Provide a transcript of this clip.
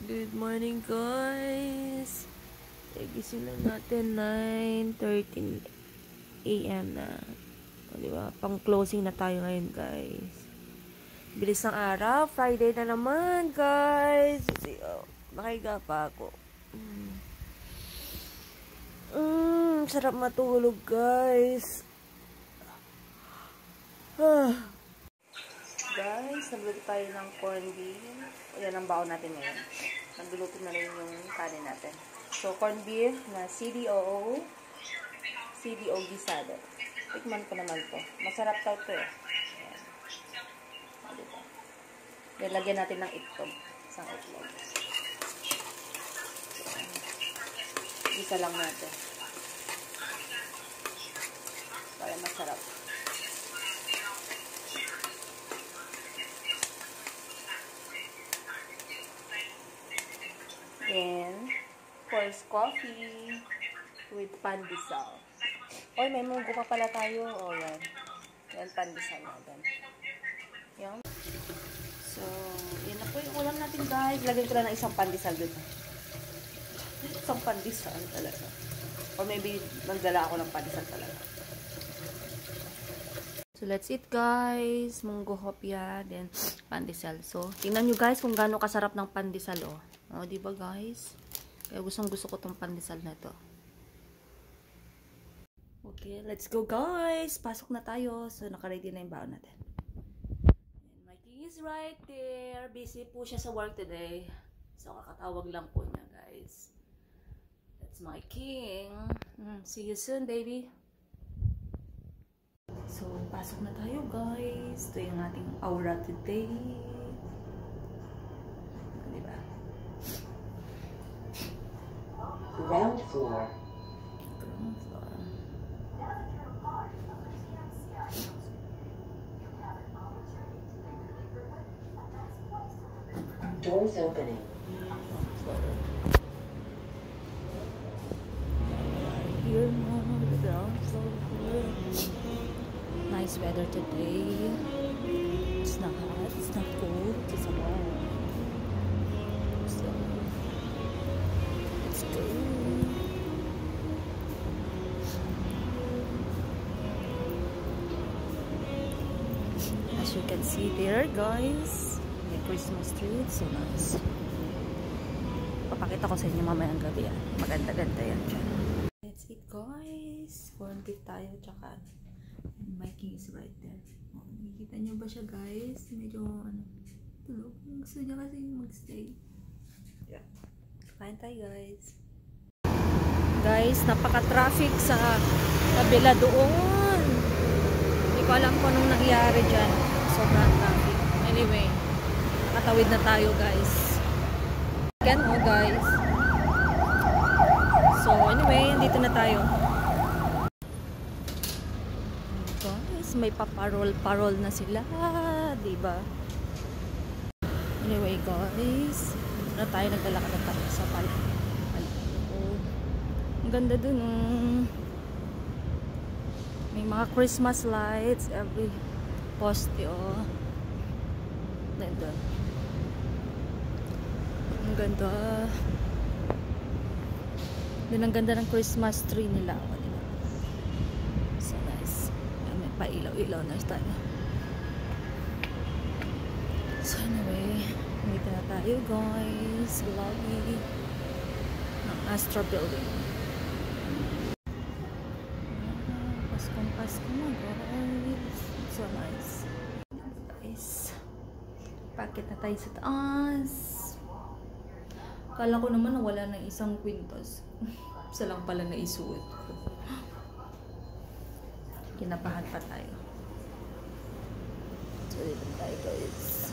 Good morning, guys. Gising lang natin 9:13 AM na. O, diba? Pang closing na tayo ngayon, guys. Bilis ng araw. Friday na naman, guys. Nakahiga pa ako. Sarap matulog, guys. Guys, nagluto tayo ng corned beef. Yan ang baon natin ngayon. Nagluluto na rin yung kanin natin. So, corned beef na CDO gisado. Tikman ko naman to. Masarap daw to eh. Ayan. Lagyan natin ng itlog. Isang itlog. Isa lang natin. Para masarap. And, course, coffee with pandesal. Oy, may munggo pa pala tayo. O, yan. Yan, pandesal natin. Yan. So, yan na po yung ulam natin, guys. Lagyan ko lang ng isang pandesal dito. Isang pandesal talaga. Or maybe, nagdala ako ng pandesal talaga. So, let's eat, guys. Munggo hopya, then pandesal. So, tingnan nyo, guys, kung gaano kasarap ng pandesal, oh. O, diba, guys? Kaya gustong-gusto ko tong pandesal na to. Okay, let's go, guys! Pasok na tayo. So, naka-ready na yung baon natin. And my king is right there. Busy po siya sa work today. So, kakatawag lang po niya, guys. That's my king. See you soon, baby. So, pasok na tayo, guys. Ito yung ating aura today. Diba? Ground floor. Ground floor. Doors opening. Here now, the ground floor. Nice weather today. It's not hot, it's not cold, it's warm. So, let's go. As you can see there, guys, may Christmas tree. It's so nice. Papakita ko sa inyo mamayang gabi yan. Maganda-ganda yan dyan. Let's eat, guys. Corned beef tayo, tsaka my king is right there. Oh, nakikita nyo ba siya, guys? Medyo, tulog. Gusto niya kasi mag-stay. Yeah. Kain tayo, guys. Guys, napaka-traffic sa kabila doon. Hindi ko alam kung anong nangyari dyan. Sobrang traffic. Anyway, nakatawid na tayo, guys. Again, oh, guys. So, anyway, dito na tayo. Guys, may paparol na sila. Diba? Anyway, guys. Na tayo naglalakad na tayo sa palengke. Ang ganda dun, oh. May mga Christmas lights every poste, oh. Ganda. Ang ganda. Din ang ganda ng Christmas tree nila, oh, diba? So nice. May pailaw-ilaw na tayo. So anyway, dito na tayo, guys. Lobby ng Astra Building. Paskong-pasko na, guys. So nice. Guys, pakit na tayo sa taas. Kala ko naman na wala ng isang kwintas. Isa lang pala na isuot ko. Kinabahan pa tayo. So, dito tayo, guys.